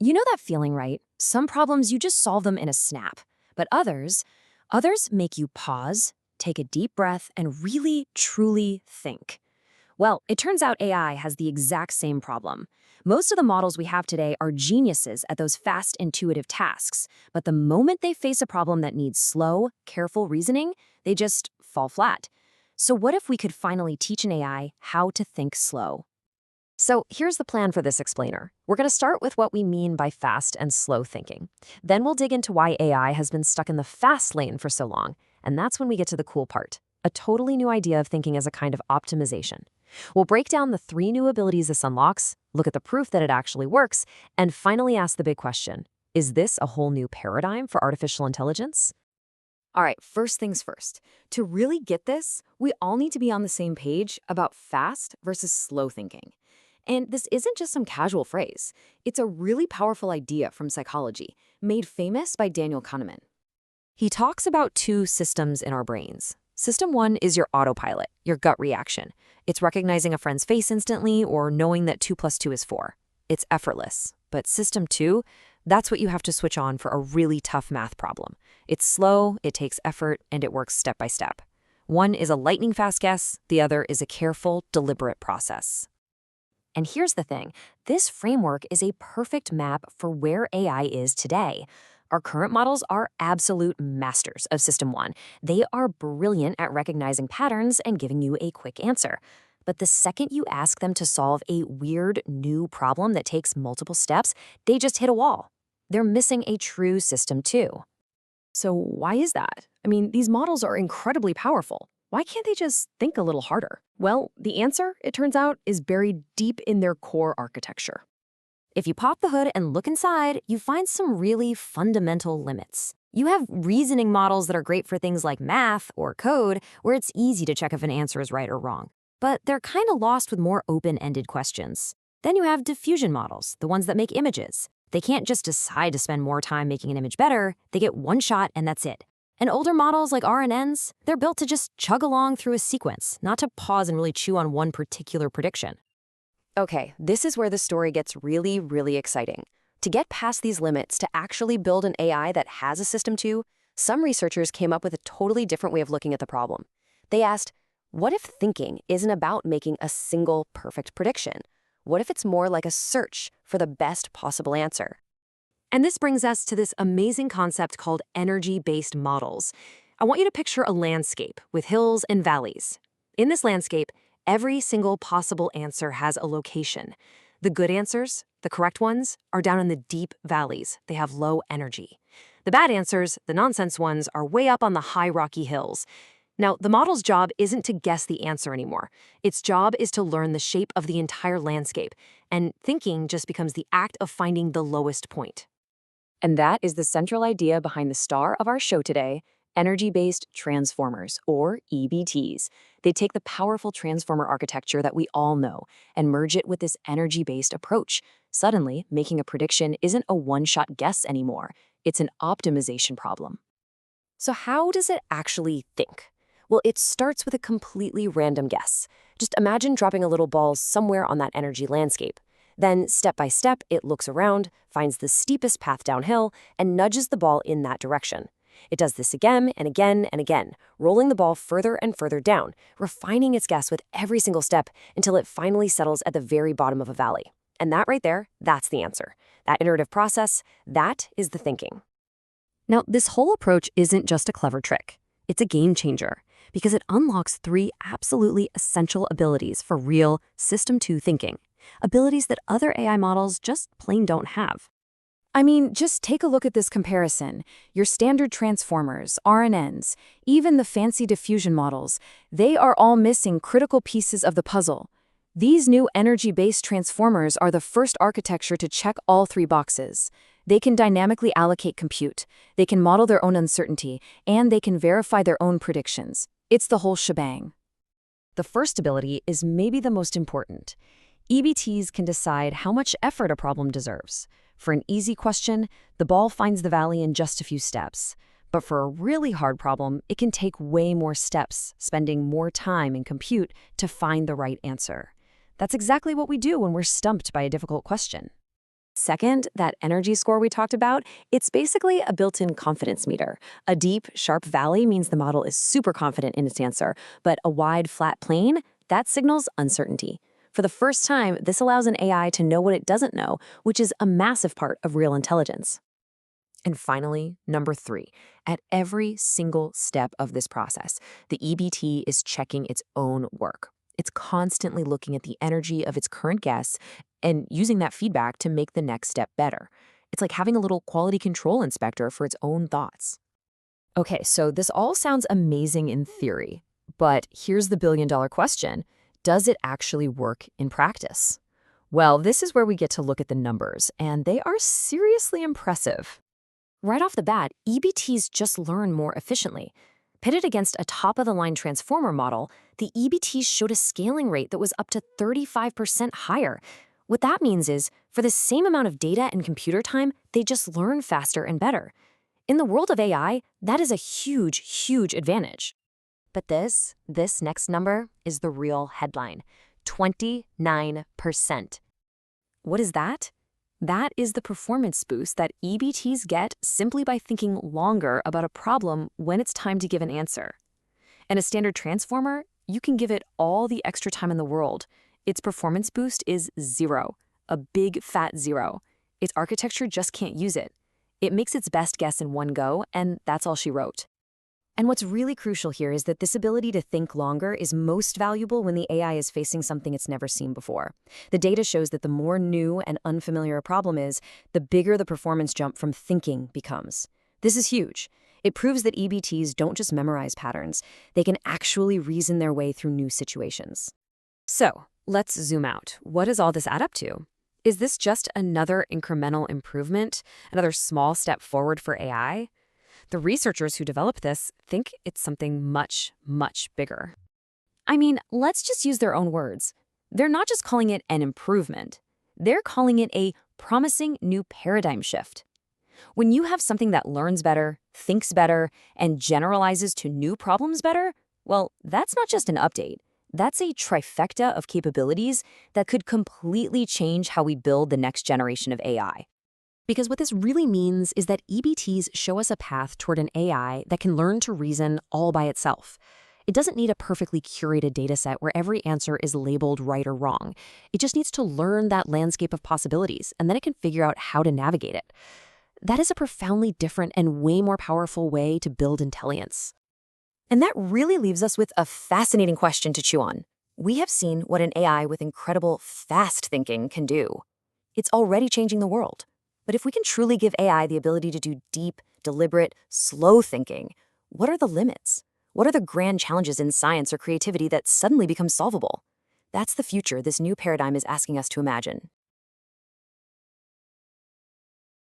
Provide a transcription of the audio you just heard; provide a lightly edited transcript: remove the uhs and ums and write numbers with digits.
You know that feeling, right? Some problems you just solve them in a snap, but others make you pause, take a deep breath, and really, truly think. Well, it turns out AI has the exact same problem. Most of the models we have today are geniuses at those fast, intuitive tasks, but the moment they face a problem that needs slow, careful reasoning, they just fall flat. So what if we could finally teach an AI how to think slow? So here's the plan for this explainer. We're going to start with what we mean by fast and slow thinking. Then we'll dig into why AI has been stuck in the fast lane for so long. And that's when we get to the cool part, a totally new idea of thinking as a kind of optimization. We'll break down the 3 new abilities this unlocks, look at the proof that it actually works, and finally ask the big question, is this a whole new paradigm for artificial intelligence? All right, first things first. To really get this, we all need to be on the same page about fast versus slow thinking. And this isn't just some casual phrase. It's a really powerful idea from psychology, made famous by Daniel Kahneman. He talks about 2 systems in our brains. System 1 is your autopilot, your gut reaction. It's recognizing a friend's face instantly or knowing that 2 plus 2 is 4. It's effortless. But System 2, that's what you have to switch on for a really tough math problem. It's slow, it takes effort, and it works step by step. One is a lightning-fast guess, the other is a careful, deliberate process. And here's the thing, this framework is a perfect map for where AI is today. Our current models are absolute masters of System 1. They are brilliant at recognizing patterns and giving you a quick answer. But the second you ask them to solve a weird, new problem that takes multiple steps, they just hit a wall. They're missing a true System 2. So why is that? I mean, these models are incredibly powerful. Why can't they just think a little harder? Well, the answer, it turns out, is buried deep in their core architecture. If you pop the hood and look inside, you find some really fundamental limits. You have reasoning models that are great for things like math or code, where it's easy to check if an answer is right or wrong. But they're kind of lost with more open-ended questions. Then you have diffusion models, the ones that make images. They can't just decide to spend more time making an image better. They get one shot and that's it. And older models like RNNs, they're built to just chug along through a sequence, not to pause and really chew on one particular prediction. Okay, this is where the story gets really, really exciting. To get past these limits, to actually build an AI that has a System 2, some researchers came up with a totally different way of looking at the problem. They asked, what if thinking isn't about making a single perfect prediction? What if it's more like a search for the best possible answer? And this brings us to this amazing concept called energy-based models. I want you to picture a landscape with hills and valleys. In this landscape, every single possible answer has a location. The good answers, the correct ones, are down in the deep valleys. They have low energy. The bad answers, the nonsense ones, are way up on the high rocky hills. Now, the model's job isn't to guess the answer anymore. Its job is to learn the shape of the entire landscape, and thinking just becomes the act of finding the lowest point. And that is the central idea behind the star of our show today, energy-based transformers, or EBTs. They take the powerful transformer architecture that we all know and merge it with this energy-based approach. Suddenly, making a prediction isn't a one-shot guess anymore. It's an optimization problem. So how does it actually think? Well, it starts with a completely random guess. Just imagine dropping a little ball somewhere on that energy landscape. Then, step by step, it looks around, finds the steepest path downhill, and nudges the ball in that direction. It does this again and again and again, rolling the ball further and further down, refining its guess with every single step until it finally settles at the very bottom of a valley. And that right there, that's the answer. That iterative process, that is the thinking. Now, this whole approach isn't just a clever trick. It's a game changer because it unlocks 3 absolutely essential abilities for real System 2 thinking, abilities that other AI models just plain don't have. I mean, just take a look at this comparison. Your standard transformers, RNNs, even the fancy diffusion models, they are all missing critical pieces of the puzzle. These new energy-based transformers are the first architecture to check all 3 boxes. They can dynamically allocate compute, they can model their own uncertainty, and they can verify their own predictions. It's the whole shebang. The first ability is maybe the most important. EBTs can decide how much effort a problem deserves. For an easy question, the ball finds the valley in just a few steps. But for a really hard problem, it can take way more steps, spending more time and compute to find the right answer. That's exactly what we do when we're stumped by a difficult question. Second, that energy score we talked about, it's basically a built-in confidence meter. A deep, sharp valley means the model is super confident in its answer, but a wide, flat plane, that signals uncertainty. For the first time, this allows an AI to know what it doesn't know, which is a massive part of real intelligence. And finally, number 3, at every single step of this process, the EBT is checking its own work. It's constantly looking at the energy of its current guess and using that feedback to make the next step better. It's like having a little quality control inspector for its own thoughts. Okay, so this all sounds amazing in theory, but here's the billion-dollar question. Does it actually work in practice? Well, this is where we get to look at the numbers, and they are seriously impressive. Right off the bat, EBTs just learn more efficiently. Pitted against a top-of-the-line transformer model, the EBTs showed a scaling rate that was up to 35% higher. What that means is, for the same amount of data and computer time, they just learn faster and better. In the world of AI, that is a huge, huge advantage. But this next number is the real headline, 29%. What is that? That is the performance boost that EBTs get simply by thinking longer about a problem when it's time to give an answer. And a standard transformer, you can give it all the extra time in the world. Its performance boost is 0, a big fat 0. Its architecture just can't use it. It makes its best guess in one go, and that's all she wrote. And what's really crucial here is that this ability to think longer is most valuable when the AI is facing something it's never seen before. The data shows that the more new and unfamiliar a problem is, the bigger the performance jump from thinking becomes. This is huge. It proves that EBTs don't just memorize patterns, they can actually reason their way through new situations. So, let's zoom out. What does all this add up to? Is this just another incremental improvement, another small step forward for AI? The researchers who developed this think it's something much, much bigger. I mean, let's just use their own words. They're not just calling it an improvement. They're calling it a promising new paradigm shift. When you have something that learns better, thinks better, and generalizes to new problems better, well, that's not just an update. That's a trifecta of capabilities that could completely change how we build the next generation of AI. Because what this really means is that EBTs show us a path toward an AI that can learn to reason all by itself. It doesn't need a perfectly curated dataset where every answer is labeled right or wrong. It just needs to learn that landscape of possibilities, and then it can figure out how to navigate it. That is a profoundly different and way more powerful way to build intelligence. And that really leaves us with a fascinating question to chew on. We have seen what an AI with incredible fast thinking can do. It's already changing the world. But if we can truly give AI the ability to do deep, deliberate, slow thinking, what are the limits? What are the grand challenges in science or creativity that suddenly become solvable? That's the future this new paradigm is asking us to imagine.